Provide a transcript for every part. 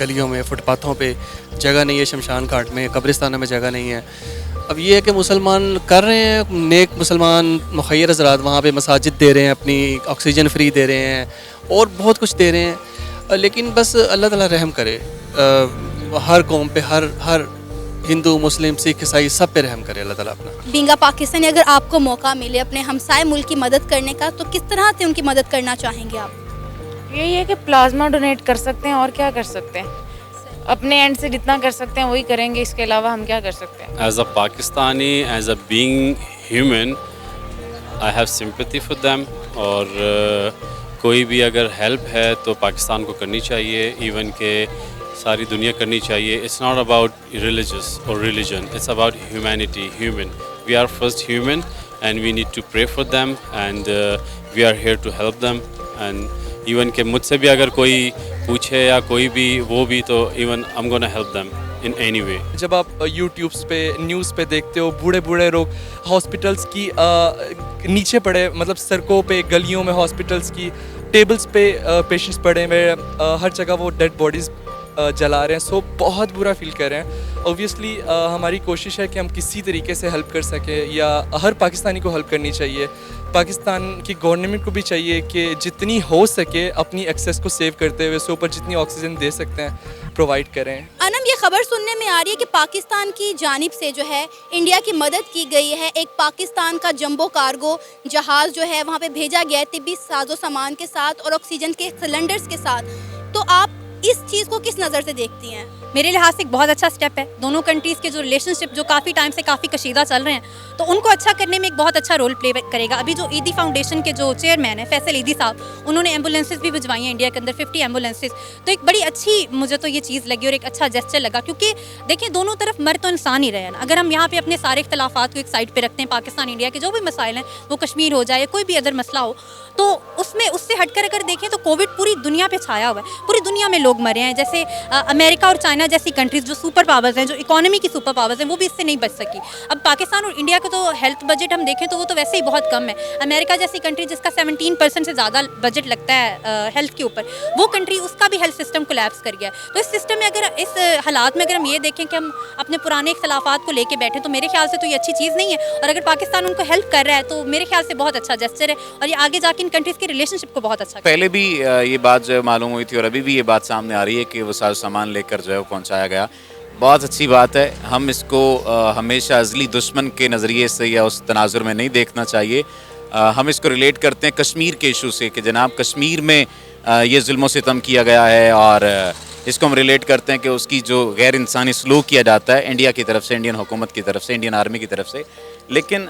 گلیوں میں, فٹ پاتھوں پہ جگہ نہیں ہے, شمشان گھاٹ میں, قبرستانوں میں جگہ نہیں ہے. اب یہ ہے کہ مسلمان کر رہے ہیں, نیک مسلمان مخیر حضرات وہاں پہ مساجد دے رہے ہیں, اپنی آکسیجن فری دے رہے ہیں اور بہت کچھ دے رہے ہیں, لیکن بس اللہ تعالیٰ رحم کرے ہر قوم پہ, ہر ہندو, مسلم, سکھ, عیسائی سب پہ رحم کرے اللہ تعالیٰ اپنا. بینگا پاکستانی, اگر آپ کو موقع ملے اپنے ہمسائے ملک کی مدد کرنے کا تو کس طرح سے ان کی مدد کرنا چاہیں گے آپ؟ یہی ہے کہ پلازما ڈونیٹ کر سکتے ہیں, اور کیا کر سکتے ہیں, اپنے اینڈ سے جتنا کر سکتے ہیں وہی کریں گے, اس کے علاوہ ہم کیا کر سکتے ہیں. As a Pakistani, as a being human, I have sympathy for them. اور کوئی بھی اگر ہیلپ ہے تو پاکستان کو کرنی چاہیے, ایون کہ ساری دنیا کرنی چاہیے. It's not about religious or religion, it's about humanity, human. We are first human and we need to pray for them and we are here to help them. And even کہ مجھ سے بھی اگر کوئی پوچھے یا کوئی بھی وہ بھی, تو even I'm gonna help them in any way. جب آپ یوٹیوبس پہ نیوز پہ دیکھتے ہو بوڑھے لوگ ہاسپٹلس کی نیچے پڑے, مطلب سڑکوں پہ, گلیوں میں ہاسپٹلس کی ٹیبلز پہ پیشنٹس پڑے ہوئے, ہر جگہ وہ ڈیڈ باڈیز جلا رہے ہیں. سو بہت برا فیل کر رہے ہیں. اوبویسلی ہماری کوشش ہے کہ ہم کسی طریقے سے ہیلپ کر سکیں, یا ہر پاکستانی کو ہیلپ کرنی چاہیے. پاکستان کی گورنمنٹ کو بھی چاہیے کہ جتنی ہو سکے اپنی ایکسیس کو سیو کرتے ہوئے, اوپر جتنی آکسیجن دے سکتے ہیں پرووائڈ کریں. انم, یہ خبر سننے میں آ رہی ہے کہ پاکستان کی جانب سے جو ہے انڈیا کی مدد کی گئی ہے. ایک پاکستان کا جمبو کارگو جہاز جو ہے وہاں پہ بھیجا گیا ہے طبی ساز و سامان کے ساتھ اور آکسیجن کے سلنڈرز کے ساتھ. تو آپ اس چیز کو کس نظر سے دیکھتی ہیں؟ میرے لحاظ سے ایک بہت اچھا سٹیپ ہے. دونوں کنٹریز کے جو ریلیشن شپ جو کافی ٹائم سے کافی کشیدہ چل رہے ہیں, تو ان کو اچھا کرنے میں ایک بہت اچھا رول پلے کرے گا. ابھی جو ایدی فاؤنڈیشن کے جو چیئرمین ہیں فیصل ایدی صاحب, انہوں نے ایمبولینسز بھی بھجوائی ہیں انڈیا کے اندر, 50 ایمبولینسز. تو ایک بڑی اچھی مجھے تو یہ چیز لگی اور ایک اچھا جیسچر لگا, کیونکہ دیکھیں دونوں طرف مر تو انسان ہی رہے ہیں نا. اگر ہم یہاں پہ اپنے سارے اختلافات کو ایک سائڈ پہ رکھتے ہیں, پاکستان انڈیا کے جو بھی مسائل ہیں, وہ کشمیر ہو جائے, کوئی بھی ادر مسئلہ ہو, تو اس سے ہٹ کر اگر دیکھیں تو کووڈ پوری دنیا پہ چھایا ہوا ہے, پوری دنیا میں لوگ مرے ہیں. جیسے امریکہ اور چائنا جیسی کنٹریز جو سپر پاورز ہیں, جو اکانومی کی سپر پاورز ہیں, وہ بھی اس سے نہیں بچ سکی. اب پاکستان اور انڈیا کا تو ہیلتھ بجٹ ہم دیکھیں تو وہ تو ویسے ہی بہت کم ہے. امریکہ جیسی کنٹری جس کا 17% سے زیادہ بجٹ لگتا ہے ہیلتھ کے اوپر, وہ کنٹری اس کا بھی ہیلتھ سسٹم کولیپس کر گیا ہے. تو اس سسٹم میں اگر اس حالات میں اگر ہم یہ دیکھیں کہ ہم اپنے پرانے اختلافات کو لے کے بیٹھیں, تو میرے خیال سے تو یہ اچھی چیز نہیں ہے. اور اگر پاکستان ان کو ہیلپ کر رہا ہے تو میرے خیال سے بہت اچھا جسچر ہے, اور یہ آگے جا کے ان کنٹریز کی ریلیشن شپ کو بہت اچھا. پہلے بھی یہ بات جو معلوم ہوئی تھی اور ابھی بھی یہ بات سامنے آ رہی ہے کہ وہ ساز سامان لے کر جو ہے وہ پہنچایا گیا. بہت اچھی بات ہے. ہم اس کو ہمیشہ ازلی دشمن کے نظریے سے یا اس تناظر میں نہیں دیکھنا چاہیے. ہم اس کو ریلیٹ کرتے ہیں کشمیر کے ایشو سے, کہ جناب کشمیر میں یہ ظلم و ستم کیا گیا ہے, اور اس کو ہم ریلیٹ کرتے ہیں کہ اس کی جو غیر انسانی سلوک کیا جاتا ہے انڈیا کی طرف سے, انڈین حکومت کی طرف سے, انڈین آرمی کی طرف سے. لیکن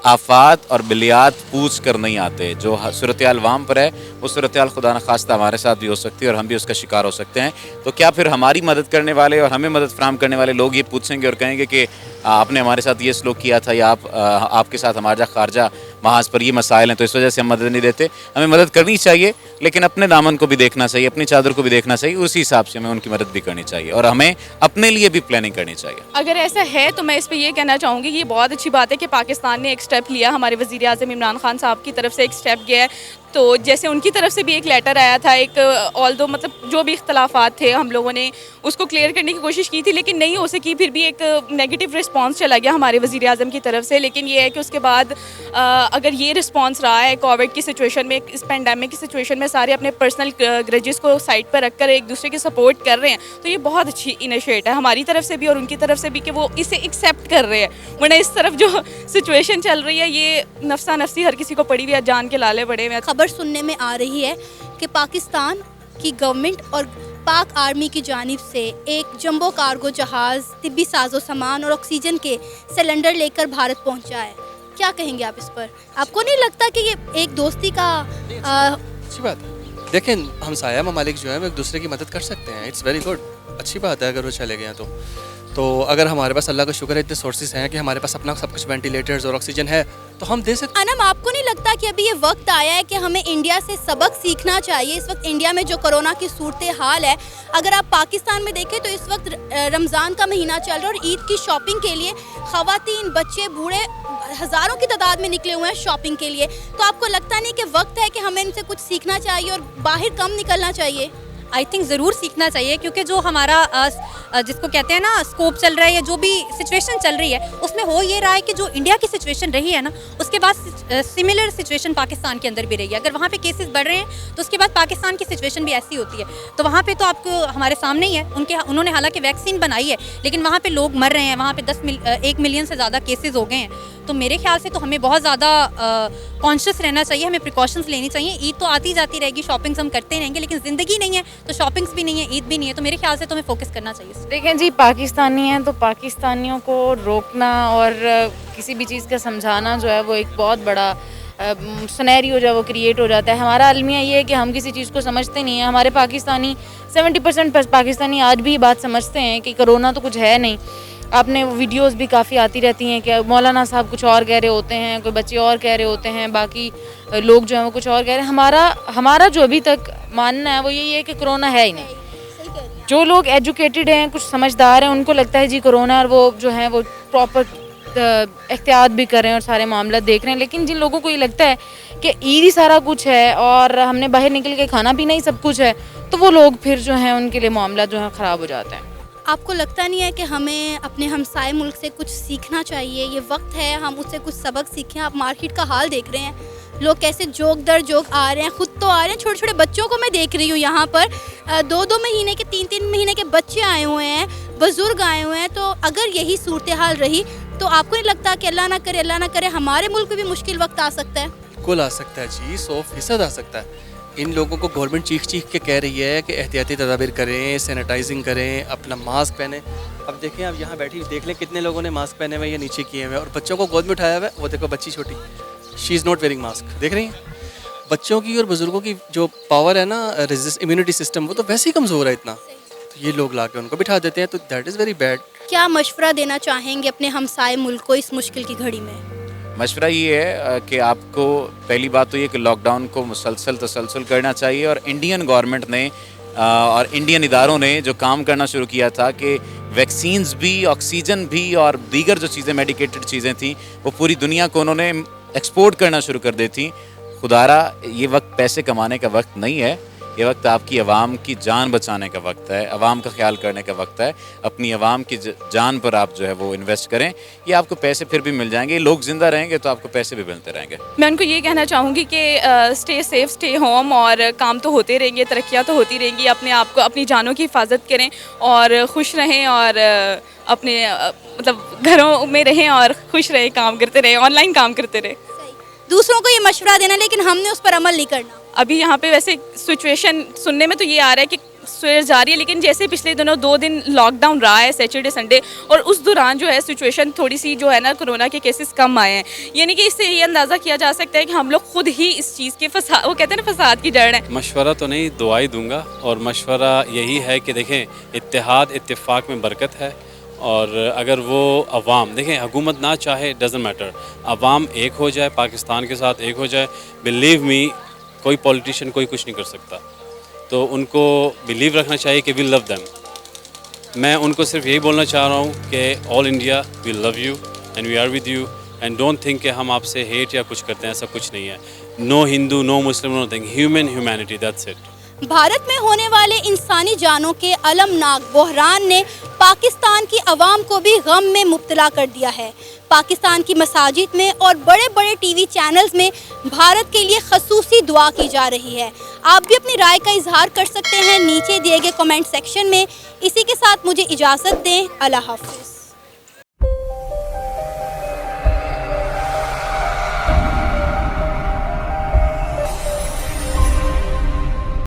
آفات اور بلیات پوچھ کر نہیں آتے. جو صورتحال عوام پر ہے وہ صورتحال خدا نخواستہ ہمارے ساتھ بھی ہو سکتی ہے اور ہم بھی اس کا شکار ہو سکتے ہیں. تو کیا پھر ہماری مدد کرنے والے اور ہمیں مدد فراہم کرنے والے لوگ یہ پوچھیں گے اور کہیں گے کہ آپ نے ہمارے ساتھ یہ سلوک کیا تھا, یا آپ کے ساتھ ہمارا خارجہ محاذ پر یہ مسائل ہیں, تو اس وجہ سے ہم مدد نہیں دیتے. ہمیں مدد کرنی چاہیے, لیکن اپنے دامن کو بھی دیکھنا چاہیے, اپنی چادر کو بھی دیکھنا چاہیے. اسی حساب سے ہمیں ان کی مدد بھی کرنی چاہیے, اور ہمیں اپنے لیے بھی پلاننگ کرنی چاہیے. اگر ایسا ہے تو میں اس پہ یہ کہنا چاہوں گی کہ یہ بہت اچھی بات ہے کہ پاکستان نے ایک سٹیپ لیا. ہمارے وزیر اعظم عمران خان صاحب کی طرف سے ایک سٹیپ گیا ہے. تو جیسے ان کی طرف سے بھی ایک لیٹر آیا تھا, ایک آلدو مطلب جو بھی اختلافات تھے ہم لوگوں نے اس کو کلیئر کرنے کی کوشش کی تھی, لیکن نہیں ہو سکی. پھر بھی ایک نیگیٹو رسپانس چلا گیا ہمارے وزیر اعظم کی طرف سے. لیکن یہ ہے کہ اس کے بعد اگر یہ رسپانس رہا ہے کووڈ کی سچویشن میں, اس پینڈیمک کی سچویشن میں, سارے اپنے پرسنل گرجز کو سائڈ پر رکھ کر ایک دوسرے کی سپورٹ کر رہے ہیں, تو یہ بہت اچھی انیشیٹ ہے ہماری طرف سے بھی اور ان کی طرف سے بھی کہ وہ اسے ایکسیپٹ کر رہے ہیں. ورنہ اس طرف جو سچویشن چل رہی ہے یہ نفسا نفسی ہر کسی کو پڑی ہوئی ہے, جان کے لالے پڑے ہوئے ہیں. خبر سننے میں آ رہی ہے کہ پاکستان کی گورنمنٹ اور پاک آرمی کی جانب سے ایک جمبو کارگو جہاز طبی ساز و سامان اور آکسیجن کے سلنڈر لے کر بھارت پہنچا ہے. کیا کہیں گے آپ اس پر؟ آپ کو نہیں لگتا کہ یہ ایک دوستی کا اچھی بات ہے؟ دیکھیں ہمسایہ ممالک جو ہیں وہ ایک دوسرے کی مدد کر سکتے ہیں. اٹس ویری گڈ, اچھی بات ہے اگر وہ چلے گئے ہیں تو اگر ہمارے پاس اللہ کا شکر ہے اتنے سورسز ہیں کہ ہمارے پاس اپنا سب کچھ وینٹیلیٹرز اور آکسیجن ہے تو ہم دے سکتے. انم آپ کو نہیں لگتا کہ ابھی یہ وقت آیا ہے کہ ہمیں انڈیا سے سبق سیکھنا چاہیے؟ اس وقت انڈیا میں جو کرونا کی صورتحال ہے، اگر آپ پاکستان میں دیکھیں تو اس وقت رمضان کا مہینہ چل رہا ہے اور عید کی شاپنگ کے لیے خواتین، بچے، بوڑھے ہزاروں کی تعداد میں نکلے ہوئے ہیں شاپنگ کے لیے. تو آپ کو لگتا نہیں کہ وقت ہے کہ ہمیں ان سے کچھ سیکھنا چاہیے اور باہر کم نکلنا چاہیے؟ آئی تھنک ضرور سیکھنا چاہیے، کیونکہ جو ہمارا جس کو کہتے ہیں نا اسکوپ چل رہا ہے یا جو بھی سچویشن چل رہی ہے اس میں ہو یہ رہا ہے کہ جو انڈیا کی سچویشن رہی ہے نا اس کے بعد سملر سچویشن پاکستان کے اندر بھی رہی ہے. اگر وہاں پہ کیسز بڑھ رہے ہیں تو اس کے بعد پاکستان کی سچویشن بھی ایسی ہوتی ہے. تو وہاں پہ تو آپ کو ہمارے سامنے ہی ہے، انہوں نے حالانکہ ویکسین بنائی ہے لیکن وہاں پہ لوگ مر رہے ہیں، وہاں پہ 1 ملین سے زیادہ کیسز ہو گئے ہیں. تو میرے خیال سے تو ہمیں بہت زیادہ کانشیس رہنا چاہیے، ہمیں پریکاشنس لینی چاہیے. عید تو آتی جاتی رہے گی، شاپنگس ہم کرتے رہیں گے، لیکن زندگی نہیں ہے تو شاپنگس بھی نہیں ہے، عید بھی نہیں ہے. تو میرے خیال سے تو ہمیں فوکس کرنا چاہیے. دیکھیں جی، پاکستانی ہیں تو پاکستانیوں کو روکنا اور کسی بھی چیز کا سمجھانا جو ہے وہ ایک بہت بڑا سنیریو جو ہے وہ کریٹ ہو جاتا ہے. ہمارا المیہ یہ ہے کہ ہم کسی چیز کو سمجھتے نہیں ہیں. ہمارے پاکستانی 70% پاکستانی آج بھی یہ بات سمجھتے ہیں کہ کرونا تو کچھ ہے نہیں. آپ نے ویڈیوز بھی کافی آتی رہتی ہیں کہ مولانا صاحب کچھ اور کہہ رہے ہوتے ہیں، کوئی بچے اور کہہ رہے ہوتے ہیں، باقی لوگ جو ہیں وہ کچھ اور کہہ رہے ہیں. ہمارا جو ابھی تک ماننا ہے وہ یہی ہے کہ کرونا ہے ہی نہیں. جو لوگ ایجوکیٹڈ ہیں، کچھ سمجھدار ہیں، ان کو لگتا ہے جی کرونا، اور وہ جو ہیں وہ پراپر احتیاط بھی کر رہے ہیں اور سارے معاملات دیکھ رہے ہیں. لیکن جن لوگوں کو یہ لگتا ہے کہ عید ہی سارا کچھ ہے اور ہم نے باہر نکل کے کھانا پینا ہی سب کچھ ہے، تو وہ لوگ پھر جو ہیں ان کے لیے معاملات جو ہیں خراب ہو جاتے ہیں. آپ کو لگتا نہیں ہے کہ ہمیں اپنے ہمسائے ملک سے کچھ سیکھنا چاہیے؟ یہ وقت ہے ہم اس سے کچھ سبق سیکھیں. آپ مارکیٹ کا حال دیکھ رہے ہیں، لوگ کیسے جوک در جوک آ رہے ہیں، خود تو آ رہے ہیں، چھوٹے چھوٹے بچوں کو میں دیکھ رہی ہوں یہاں پر 2 مہینے کے 3 مہینے کے بچے آئے ہوئے ہیں، بزرگ آئے ہوئے ہیں. تو اگر یہی صورتحال رہی تو آپ کو نہیں لگتا کہ اللہ نہ کرے ہمارے ملک میں بھی مشکل وقت آ سکتا ہے؟ بالکل آ سکتا ہے جی، 100% آ سکتا ہے. ان لوگوں کو گورنمنٹ چیخ کے کہہ رہی ہے کہ احتیاطی تدابیر کریں، سینیٹائزنگ کریں، اپنا ماسک پہنیں. اب دیکھیں، اب یہاں بیٹھی دیکھ لیں کتنے لوگوں نے ماسک پہنے ہوئے یا نیچے کیے ہوئے، اور بچوں کو گود میں اٹھایا ہوا ہے. وہ دیکھو بچی چھوٹی، شی از ناٹ ویئرنگ ماسک. دیکھ رہی ہیں بچوں کی اور بزرگوں کی جو پاور ہے نا، امیونٹی سسٹم، وہ تو ویسے ہی کمزور ہے اتنا. تو یہ لوگ لا کے ان کو بٹھا دیتے ہیں، تو دیٹ از ویری بیڈ. کیا مشورہ دینا چاہیں گے اپنے ہمسائے ملک کو اس مشکل کی گھڑی میں؟ مشورہ یہ ہے کہ آپ کو پہلی بات تو یہ کہ لاک ڈاؤن کو تسلسل کرنا چاہیے، اور انڈین گورنمنٹ نے اور انڈین اداروں نے جو کام کرنا شروع کیا تھا کہ ویکسینز بھی، آکسیجن بھی اور دیگر جو چیزیں میڈیکیٹڈ چیزیں تھیں وہ پوری دنیا کو انہوں نے ایکسپورٹ کرنا شروع کر دی تھیں. خدارا یہ وقت پیسے کمانے کا وقت نہیں ہے، یہ وقت آپ کی عوام کی جان بچانے کا وقت ہے، عوام کا خیال کرنے کا وقت ہے. اپنی عوام کی جان پر آپ جو ہے وہ انویسٹ کریں. یہ آپ کو پیسے پھر بھی مل جائیں گے، لوگ زندہ رہیں گے تو آپ کو پیسے بھی ملتے رہیں گے. میں ان کو یہ کہنا چاہوں گی کہ اسٹے سیف، اسٹے ہوم، اور کام تو ہوتے رہیں گے، ترقیاں تو ہوتی رہیں گی. اپنے آپ کو، اپنی جانوں کی حفاظت کریں اور خوش رہیں، اور اپنے مطلب گھروں میں رہیں اور خوش رہیں، کام کرتے رہیں، آن لائن کام کرتے رہیں. دوسروں کو یہ مشورہ دینا لیکن ہم نے اس پر عمل نہیں کرنا. ابھی یہاں پہ ویسے سچویشن سننے میں تو یہ آ رہا ہے کہ سویر جاری ہے، لیکن جیسے پچھلے دنوں 2 دن لاک ڈاؤن رہا ہے، سیٹرڈے سنڈے، اور اس دوران جو ہے سچویشن تھوڑی سی جو ہے نا کرونا کے کیسز کم آئے ہیں. یعنی کہ اس سے یہ اندازہ کیا جا سکتا ہے کہ ہم لوگ خود ہی اس چیز کے فساد، وہ کہتے ہیں نا فساد کی جڑ ہے. مشورہ تو نہیں، دعائی دوں گا، اور مشورہ یہی ہے کہ دیکھیں اتحاد اتفاق میں برکت ہے. اور اگر وہ عوام، دیکھیں حکومت نہ چاہے ڈزنٹ میٹر، عوام ایک ہو جائے، پاکستان کے ساتھ ایک ہو جائے، بلیو می کوئی پولیٹیشین کوئی کچھ نہیں کر سکتا. تو ان کو بلیو رکھنا چاہیے کہ وی لو دیم. میں ان کو صرف یہی بولنا چاہ رہا ہوں کہ all India we love you and we are with you, and don't think کہ ہم آپ سے ہیٹ یا کچھ کرتے ہیں، ایسا کچھ نہیں ہے. No Hindu, no Muslim, no thing, humanity, that's it. Bharat میں ہونے والے انسانی جانوں کے المناک بحران نے پاکستان کی عوام کو بھی غم میں مبتلا کر دیا ہے. پاکستان کی مساجد میں اور بڑے بڑے ٹی وی چینلز میں بھارت کے لیے خصوصی دعا کی جا رہی ہے. آپ بھی اپنی رائے کا اظہار کر سکتے ہیں نیچے دیے گئے کمنٹ سیکشن میں. اسی کے ساتھ مجھے اجازت دیں. اللہ حافظ.